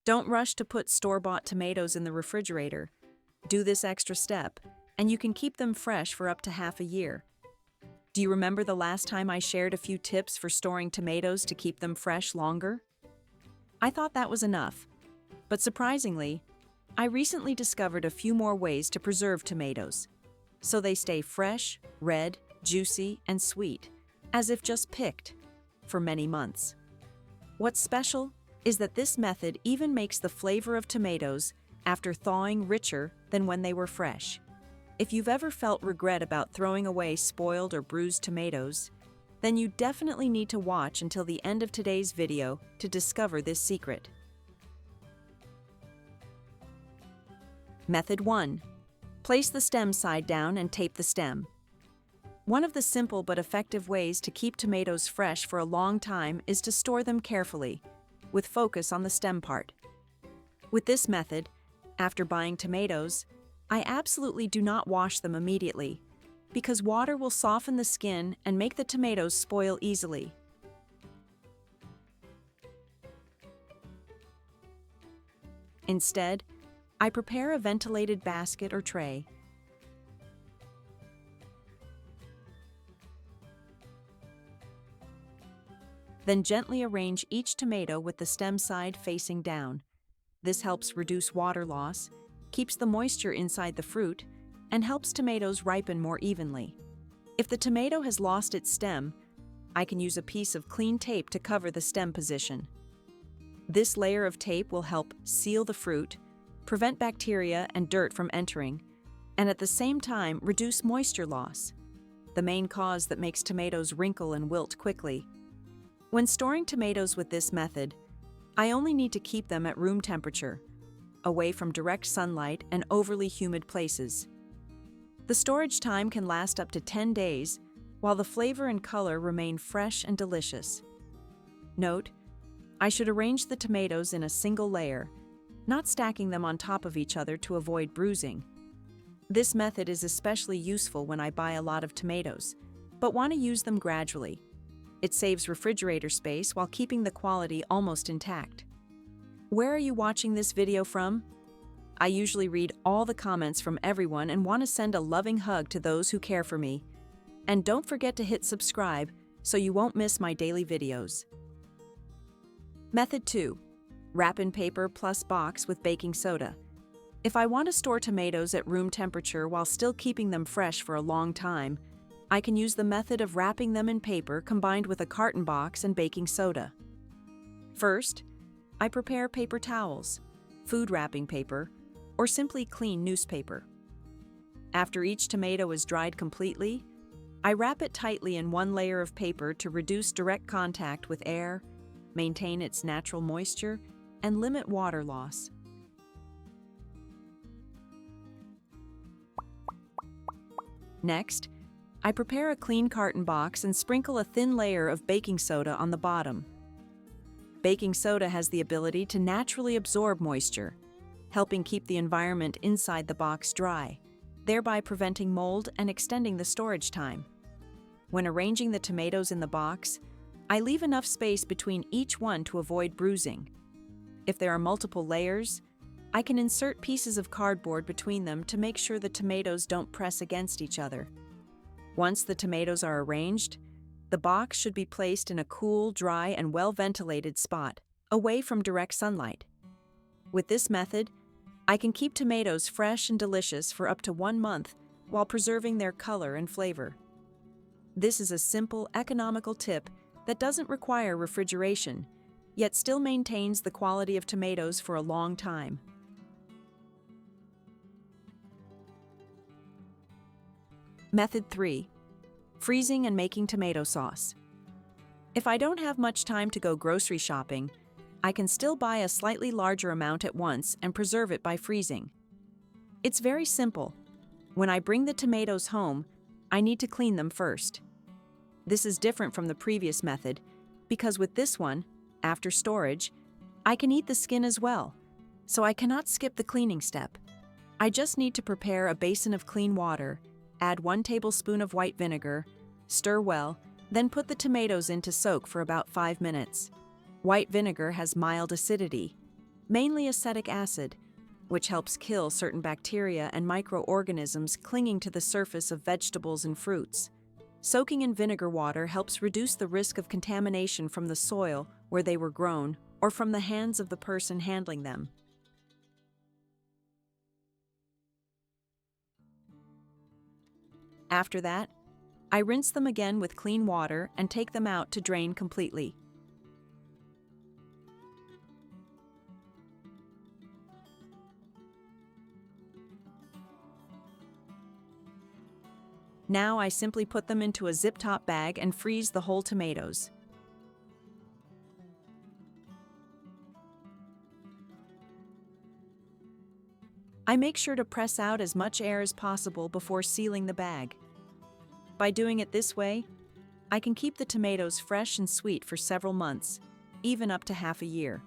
Don't rush to put store-bought tomatoes in the refrigerator. Do this extra step, and you can keep them fresh for up to half a year. Do you remember the last time I shared a few tips for storing tomatoes to keep them fresh longer? I thought that was enough, but surprisingly, I recently discovered a few more ways to preserve tomatoes, so they stay fresh, red, juicy, and sweet, as if just picked, for many months. What's special is that this method even makes the flavor of tomatoes after thawing richer than when they were fresh. If you've ever felt regret about throwing away spoiled or bruised tomatoes, then you definitely need to watch until the end of today's video to discover this secret. Method 1. Place the stem side down and tape the stem. One of the simple but effective ways to keep tomatoes fresh for a long time is to store them carefully, with focus on the stem part. With this method, after buying tomatoes, I absolutely do not wash them immediately, because water will soften the skin and make the tomatoes spoil easily. Instead, I prepare a ventilated basket or tray. Then gently arrange each tomato with the stem side facing down. This helps reduce water loss, keeps the moisture inside the fruit, and helps tomatoes ripen more evenly. If the tomato has lost its stem, I can use a piece of clean tape to cover the stem position. This layer of tape will help seal the fruit, prevent bacteria and dirt from entering, and at the same time reduce moisture loss, the main cause that makes tomatoes wrinkle and wilt quickly. When storing tomatoes with this method, I only need to keep them at room temperature, away from direct sunlight and overly humid places. The storage time can last up to 10 days, while the flavor and color remain fresh and delicious. Note, I should arrange the tomatoes in a single layer, not stacking them on top of each other to avoid bruising. This method is especially useful when I buy a lot of tomatoes, but want to use them gradually. It saves refrigerator space while keeping the quality almost intact. Where are you watching this video from? I usually read all the comments from everyone and want to send a loving hug to those who care for me. And don't forget to hit subscribe so you won't miss my daily videos. Method 2. Wrap in paper plus box with baking soda. If I want to store tomatoes at room temperature while still keeping them fresh for a long time, I can use the method of wrapping them in paper combined with a carton box and baking soda. First, I prepare paper towels, food wrapping paper, or simply clean newspaper. After each tomato is dried completely, I wrap it tightly in one layer of paper to reduce direct contact with air, maintain its natural moisture, and limit water loss. Next, I prepare a clean carton box and sprinkle a thin layer of baking soda on the bottom. Baking soda has the ability to naturally absorb moisture, helping keep the environment inside the box dry, thereby preventing mold and extending the storage time. When arranging the tomatoes in the box, I leave enough space between each one to avoid bruising. If there are multiple layers, I can insert pieces of cardboard between them to make sure the tomatoes don't press against each other. Once the tomatoes are arranged, the box should be placed in a cool, dry, and well-ventilated spot, away from direct sunlight. With this method, I can keep tomatoes fresh and delicious for up to 1 month while preserving their color and flavor. This is a simple, economical tip that doesn't require refrigeration, yet still maintains the quality of tomatoes for a long time. Method 3. Freezing and making tomato sauce. If I don't have much time to go grocery shopping, I can still buy a slightly larger amount at once and preserve it by freezing. It's very simple. When I bring the tomatoes home, I need to clean them first. This is different from the previous method because with this one, after storage, I can eat the skin as well, so I cannot skip the cleaning step. I just need to prepare a basin of clean water, add 1 tablespoon of white vinegar, stir well, then put the tomatoes in to soak for about 5 minutes. White vinegar has mild acidity. mainly acetic acid, which helps kill certain bacteria and microorganisms clinging to the surface of vegetables and fruits. Soaking in vinegar water helps reduce the risk of contamination from the soil where they were grown or from the hands of the person handling them. After that, I rinse them again with clean water and take them out to drain completely. Now I simply put them into a zip-top bag and freeze the whole tomatoes. I make sure to press out as much air as possible before sealing the bag. By doing it this way, I can keep the tomatoes fresh and sweet for several months, even up to half a year.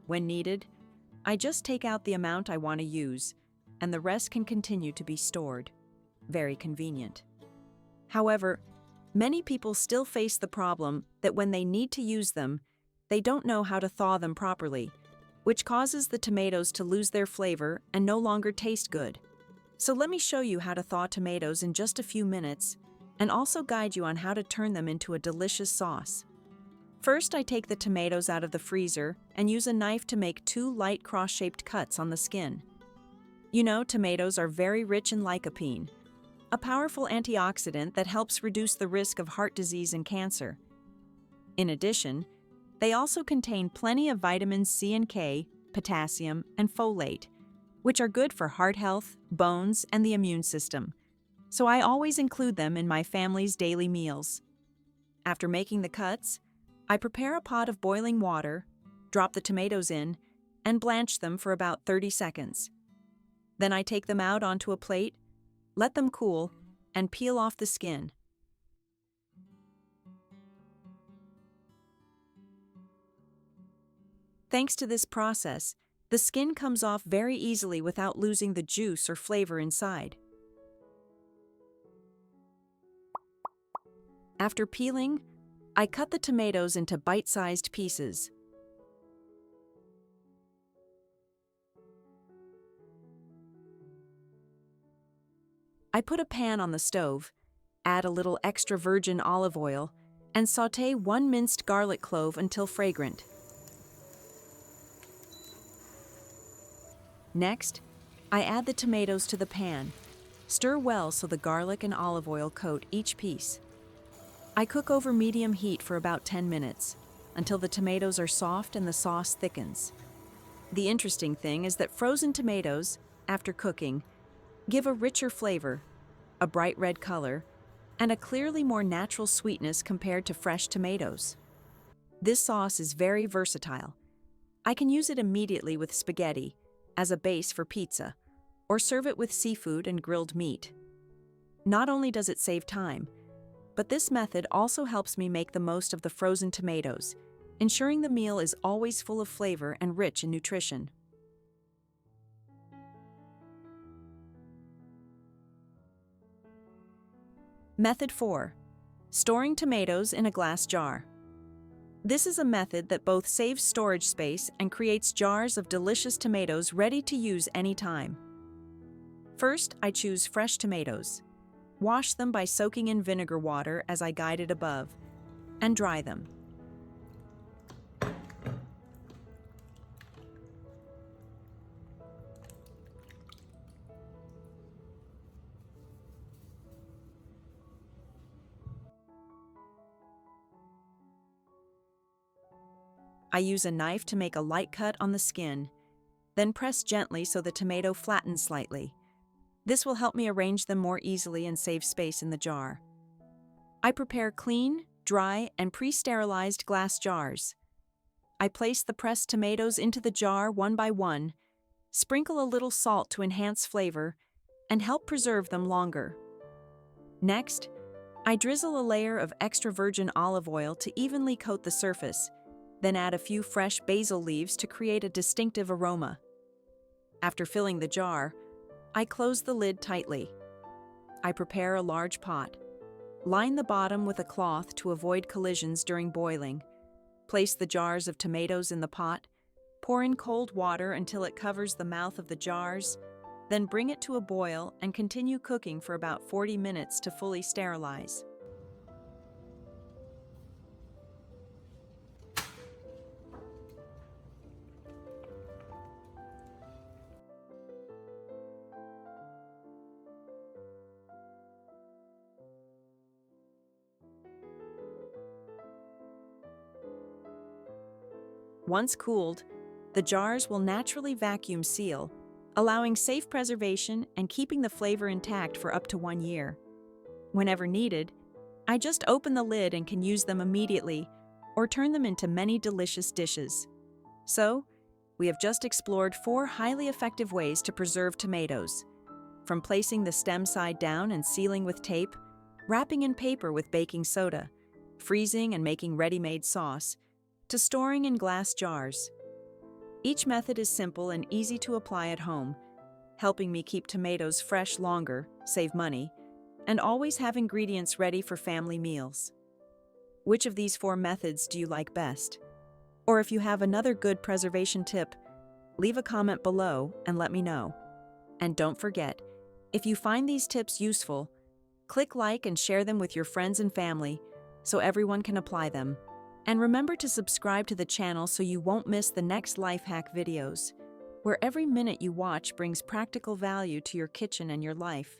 When needed, I just take out the amount I want to use, and the rest can continue to be stored. Very convenient. However, many people still face the problem that when they need to use them, they don't know how to thaw them properly, which causes the tomatoes to lose their flavor and no longer taste good. So let me show you how to thaw tomatoes in just a few minutes, and also guide you on how to turn them into a delicious sauce. First, I take the tomatoes out of the freezer and use a knife to make 2 light cross-shaped cuts on the skin. You know, tomatoes are very rich in lycopene, a powerful antioxidant that helps reduce the risk of heart disease and cancer. In addition, they also contain plenty of vitamins C and K, potassium, and folate, which are good for heart health, bones, and the immune system. So I always include them in my family's daily meals. After making the cuts, I prepare a pot of boiling water, drop the tomatoes in, and blanch them for about 30 seconds. Then I take them out onto a plate, let them cool, and peel off the skin. Thanks to this process, the skin comes off very easily without losing the juice or flavor inside. After peeling, I cut the tomatoes into bite-sized pieces. I put a pan on the stove, add a little extra virgin olive oil, and sauté 1 minced garlic clove until fragrant. Next, I add the tomatoes to the pan. Stir well so the garlic and olive oil coat each piece. I cook over medium heat for about 10 minutes, until the tomatoes are soft and the sauce thickens. The interesting thing is that frozen tomatoes, after cooking, give a richer flavor, a bright red color, and a clearly more natural sweetness compared to fresh tomatoes. This sauce is very versatile. I can use it immediately with spaghetti, as a base for pizza, or serve it with seafood and grilled meat. Not only does it save time, but this method also helps me make the most of the frozen tomatoes, ensuring the meal is always full of flavor and rich in nutrition. Method 4. Storing tomatoes in a glass jar. This is a method that both saves storage space and creates jars of delicious tomatoes ready to use anytime. First, I choose fresh tomatoes. Wash them by soaking in vinegar water as I guided above, and dry them. I use a knife to make a light cut on the skin, then press gently so the tomato flattens slightly. This will help me arrange them more easily and save space in the jar. I prepare clean, dry, and pre-sterilized glass jars. I place the pressed tomatoes into the jar one by one, sprinkle a little salt to enhance flavor, and help preserve them longer. Next, I drizzle a layer of extra virgin olive oil to evenly coat the surface, then add a few fresh basil leaves to create a distinctive aroma. After filling the jar, I close the lid tightly. I prepare a large pot. Line the bottom with a cloth to avoid collisions during boiling. Place the jars of tomatoes in the pot. Pour in cold water until it covers the mouth of the jars, then bring it to a boil and continue cooking for about 40 minutes to fully sterilize. Once cooled, the jars will naturally vacuum seal, allowing safe preservation and keeping the flavor intact for up to 1 year. Whenever needed, I just open the lid and can use them immediately or turn them into many delicious dishes. So, we have just explored 4 highly effective ways to preserve tomatoes. From placing the stem side down and sealing with tape, wrapping in paper with baking soda, freezing and making ready-made sauce, to storing in glass jars. Each method is simple and easy to apply at home, helping me keep tomatoes fresh longer, save money, and always have ingredients ready for family meals. Which of these 4 methods do you like best? Or if you have another good preservation tip, leave a comment below and let me know. And don't forget, if you find these tips useful, click like and share them with your friends and family so everyone can apply them. And remember to subscribe to the channel so you won't miss the next life hack videos, where every minute you watch brings practical value to your kitchen and your life.